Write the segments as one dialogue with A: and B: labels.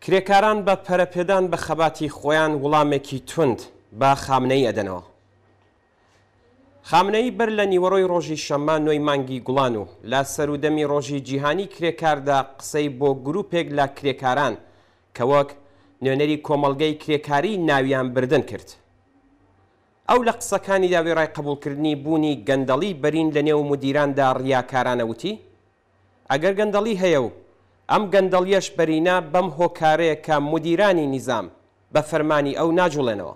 A: کرێکاران بە پەرەپێدان بە خەباتی خۆیان وەڵامێکی تند بە خامنەی ئەدەنەوە. خامنەی بەر لە نیوەڕۆی ڕۆژی شەممە نۆی مانگی گوڵان و لە سەرودەمی ڕۆژی جیهانی کرێکاردا قسەی بۆ گروپێک لە کرێکاران کە وەک نوێنەری کۆمەڵگەی کرێکاری ناویان بردن کرد. ئەو لە قسەکانی داوی ڕای قبولکردنی بوونی گەندەڵی بەرین لە نێو مدیراندا ڕیاکارانە وتی ئەگەر گەندەڵی هەیە و ئەم گەندەڵیەش بەرینە بەم هۆکارەیە کە مدیرانی نیزام بە فەرمانی ئەو ناجوڵێنەوە.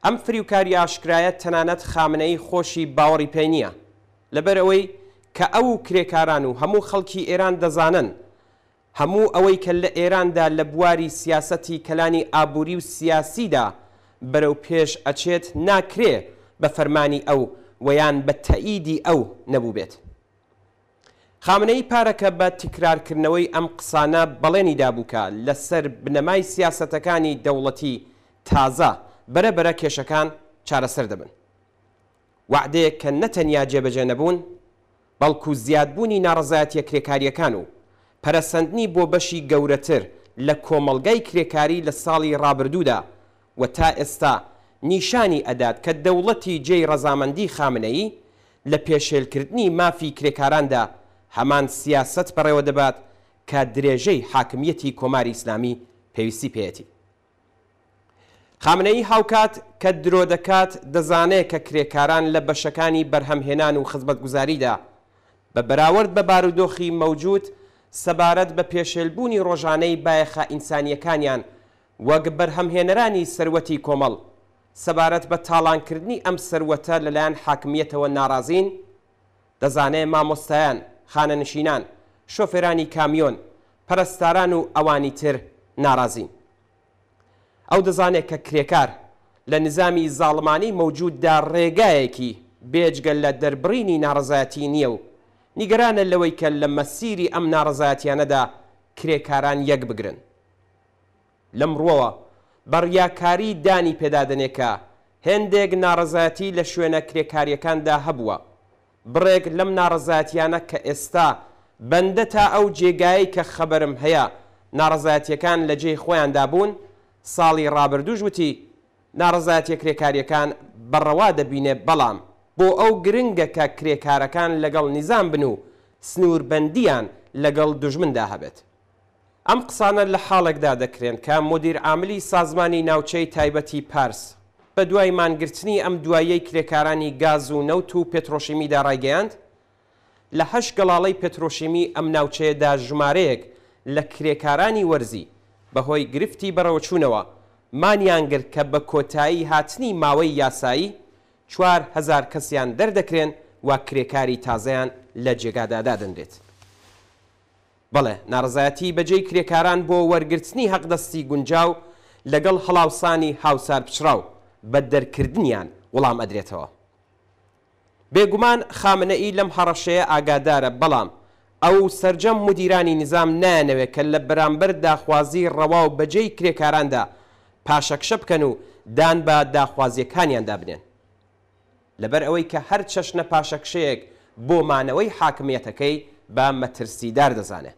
A: ئەم فریوکاری ئاشکرایەت تەنانەت خامنەی خۆشی باوەڕی پێ نییە لەبەر ئەوەی کە ئەو کرێکاران و هەموو خەڵکی ئێران دەزانن هەموو ئەوەی کە لە ئێراندا لە بواری سیاسەتی کەلانی ئابووری و سیاسیدا بەرەو پێش ئەچێت ناکرێ بە فەرمانی ئەو ویان بە تەئیدی ئەو نەبوو بێت. خامنەی پارەکە بە تکرارکردنەوەی ئەم قسانە بەڵێنی دابووکە لەسەر بنەمای سیاسەتەکانی دەوڵەتی تازە بەرەبەرە کێشەکان چارەسەر دەبن. وعدەیەک کە نەتەنیا جێبەجێ نەبوون بەڵکو زیادبوونی ناڕەزایەتیە کرێکاریەکان و پەرەسەندنی بۆ بەشی گەورەتر لە کۆمەڵگای کرێکاری لە ساڵی ڕابردوودا و تا ئێستا نیشانی ئەدات کە دەوڵەتی جێی ڕەزامەندی خامنەیی لە پێشێلکردنی مافی کرێکاراندا هەمان سیاست بەڕێوە دەبات کە درێژەی حاکمیەتی کۆماری ئیسلامی پێویستی پێیەتی. خامنەیی هاوکات کە درۆ دەکات دەزانێت کە کرێکاران لە بەشەکانی بەرهەمهێنان و خزمەتگوزاریدا بە بەراورد بە بارودۆخی مەوجود سەبارەت بە پێشێلبوونی ڕۆژانەی بایەخە ئینسانیەکانیان وەک بەرهەمهێنەرانی سەروەتی کۆمەڵ سەبارەت بە تاڵانکردنی ئەم سەروەتە لەلایەن حاکمیەتەوە ناڕازین، دەزانێت مامۆستایان، خانەنشینان، شۆفێرانی کامیۆن، پەرستاران و ئەوانی تر ناڕازین. ئەو دەزانێت کە کرێکار لە نظامی زاڵمانی مەوجوددا ڕێگایەکی بێجگەل لە دەربڕینی ناڕەزایەتی نییە و نیگەرانە لەوەی کە لە مەسیری ئەم ناڕەزایەتیانەدا کرێکاران یەک بگرن. لەمڕۆوە بەڕیاکاری دانی پێدادنێکە هێندێک ناڕەزایەتی لە شوێنە کرێکاریەکاندا هەبووە. بڕێک لەم ناڕەزایەتیانە کە ئێستا بەندە تا ئەو جێگایی کە خەبەرم هەیە ناڕەزایەتیەکان لە جێی خۆیاندا بوون، ساڵی ڕابردووش وتی ناڕەزایەتیە کرێکاریەکان بەڕەوا دەبینێ، بەڵام بۆ ئەو گرنگە کە کرێکارەکان لەگەڵ نیزام بن و سنووربەندیان لەگەڵ دوژمندا هەبێت. ئەم قسانە لە حاڵێکدا دەکرێن کە مدیر عاملی سازمانی ناوچەی تایبەتی پارس بە دوای مانگرتنی ئەم دوایەی کرێکارانی گاز و نەوت و پێترۆشیمیدا ڕایگەیاند لە 8 گەڵاڵەی پێترۆشیمی ئەم ناوچەیەدا ژمارەیەک لە کرێکارانی وەرزی بەهۆی گرفتی بەڕەوەچوونەوە مانیانگر کە بە کۆتایی هاتنی ماوەی یاسایی 4,000 کەسیان دەردەکرێن و کرێکاری تازەیان لە جێگادا دادەنرێت. بەڵێ ناڕەزایەتی بەجێی کرێکاران بۆ وەرگرتنی حەقدەستی گونجاو لەگەڵ هەڵاوسانی هاوسار پچراو بە دەرکردنیان وەڵام ئەدرێتەوە. بێگومان خامنەئی لەم هەڕەشەیە ئاگادارە، بەڵام ئەو سەرجەم مدیرانی نظام نایانەوێت کە لە بەرامبەر داخوازی ڕەوا و بەجێی کرێکاراندا پاشەکشە بکەن و دان بە داخوازیەکانیاندا بنێن. لەبەر ئەوەی کە هەر چەشنە پاشەکشەیەک بۆ مانەوەی حاکمیەتەکەی بە مەترسیدار دەزانێت.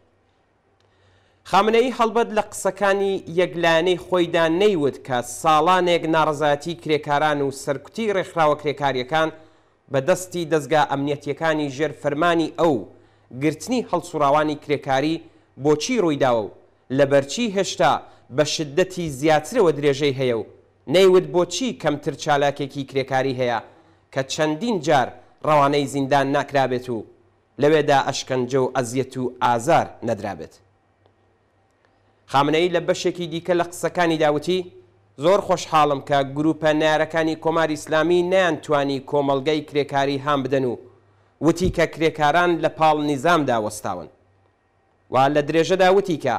A: خامنەئی هەڵبەت لە قسەکانی یەکلایەنەی خۆیدا نەیوت کە ساڵانێک ناڕەزایەتی کرێکاران و سەرکوتی ڕێکخراوە کرێکاریەکان بەدەستی دەستگا ئەمنیەتیەکانی ژێر فەرمانی ئەو گرتنی هەڵسوراوانی کرێکاری بۆچی ڕوویداوە و لەبەرچی هێشتا بە شدەتی زیاترەوە درێژەی هەیە و نەیوت بۆچی کەمتر چالاکێکی کرێکاری هەیە کە چەندین جار ڕەوانەی زیندان ناکرابێت و لەوێدا ئەشکەنجە و ئەزیەت و ئازار نەدرابێت. خامنەی لە بەشێکی دیکە لە قسەکانی داوتی زۆر خۆشحاڵم کە گروپە نارەکانی کۆماری ئیسلامی نەیانتوانی کۆمەڵگەی کرێکاری هام بدەن و وتی کە کرێکاران لە پاڵ نیزامدا وەستاون و لە درێژەدا وتی کە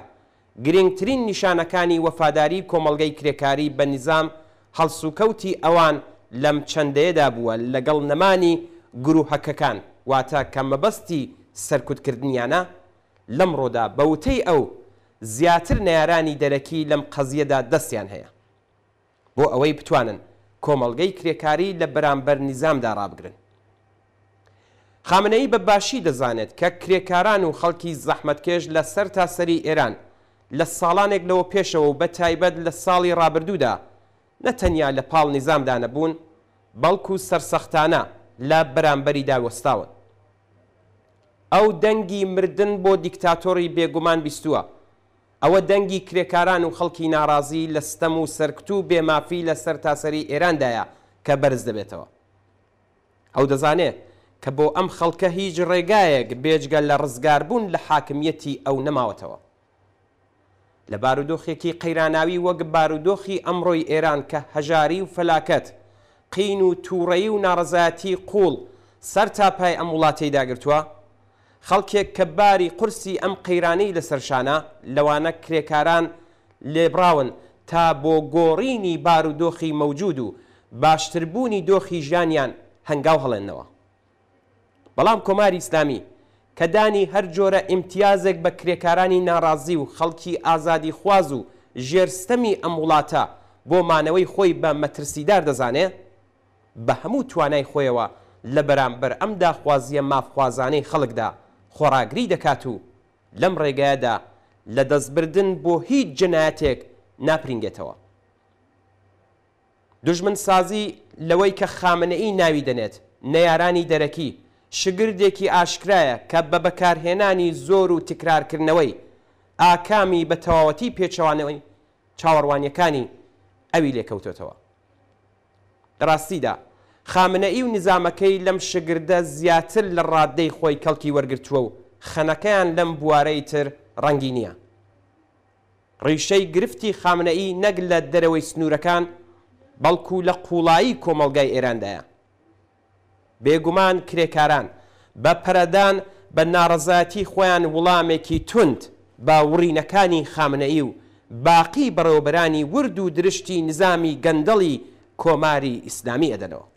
A: گرنگترین نیشانەکانی وەفاداری کۆمەڵگەی کرێکاری بە نیزام هەڵسوکەوتی ئەوان لەم چەندەیەدا بووە لەگەڵ نەمانی گروهەکەکان واتە کە مەبەستی سەرکوتکردنیانە لەمڕۆدا بەوتەی ئەو زیاتر نەیارانی دەرەکی لەم قەزیەدا دەستیان هەیە بۆ ئەوەی بتوانن کۆمەڵگەی کرێکاری لە بەرامبەر نیزامدا ڕابگرن. خامنەئی بە باشی دەزانێت کە کرێکاران و خەڵکی زەحمەتکێش لە سەر تاسەری ئێران لە ساڵانێک لەوە پێشەوە و بە تایبەت لە ساڵی ڕابردوودا نەتەنیا لە پاڵ نیزامدا نەبوون بەڵکو سەرسەختانە لە بەرامبەریدا وەستاون. ئەو دەنگی مردن بۆ دیکتاتۆری بێگومان بیستووە. ئەوە دەنگی کرێکاران و خەڵکی ناڕازی لە ستەم و سەرکت و بێمافی لە سەر تاسەری ئێراندایە کە بەرز دەبێتەوە. ئەو دەزانێت کە بۆ ئەم خەڵکە هیچ ڕێگایەک بێجگە لە ڕزگاربوون لە حاکمیەتی ئەو نەماوەتەوە. لە بارودۆخێکی قەیراناوی وەک بارودۆخی ئەمڕۆی ئێران کە هەژاری و فەلاکەت، قین و تووڕەیی و ناڕەزایەتی قوڵ سەر تاپای ئەم وڵاتەی داگرتووە، خەڵکێک کە باری قورسی ئەم قەیرانەی لەسەرشانە لەوانە کرێکاران لێبراون تا بۆ گۆڕینی بارودۆخی مەوجود و باشتربوونی دۆخی ژیانیان هەنگاو هەڵێنەوە. بەڵام کۆماری ئیسلامی کە دانی هەر جۆرە ئیمتیازێک بە کرێکارانی ناڕازی و خەڵکی ئازادی خواز و ژێرستەمی ئەم وڵاتە بۆ مانەوەی خۆی بە مەترسیدار دەزانێت، بە هەموو توانای خۆیەوە لە بەرامبەر ئەم داخوازیە مافخوازانەی خەڵکدا خۆڕاگری دەکات و لەم ڕێگایەدا لە دەستبردن بۆ هیچ جنایەتێک ناپرینگێتەوە. دوژمن سازی لەوەی کە خامنەئی ناوی دەنێت نەیارانی دەرەکی شگردێکی ئاشکرایە کە بە بەکارهێنانی زۆر و تکرارکردنەوەی ئاکامی بە تەواوەتی پێچەوانەوەی چاوەڕوانیەکانی ئەوی لێکەوتێتەوە. ڕاستیدا خامنەئی و نظامەکەی لەم شگردە زیاتر لە ڕادەی خۆی کەڵکی وەرگرتووە و خەنەکەیان لەم بوارەی تر ڕەنگی نییە. ڕیشەی گرفتی خامنەئی نەک لە دەرەوەی سنوورەکان بەڵکو لە قوڵایی کۆمەڵگای ئێراندایە. بێگومان کرێکاران بە پەرەدان بە ناڕەزایەتی خۆیان وڵامێکی تند باوڕینەکانی خامنەئی و باقی بەڕێوەبەرانی ورد و درشتی نظامی گەندەڵی کۆماری ئیسلامی ئەدەنەوە.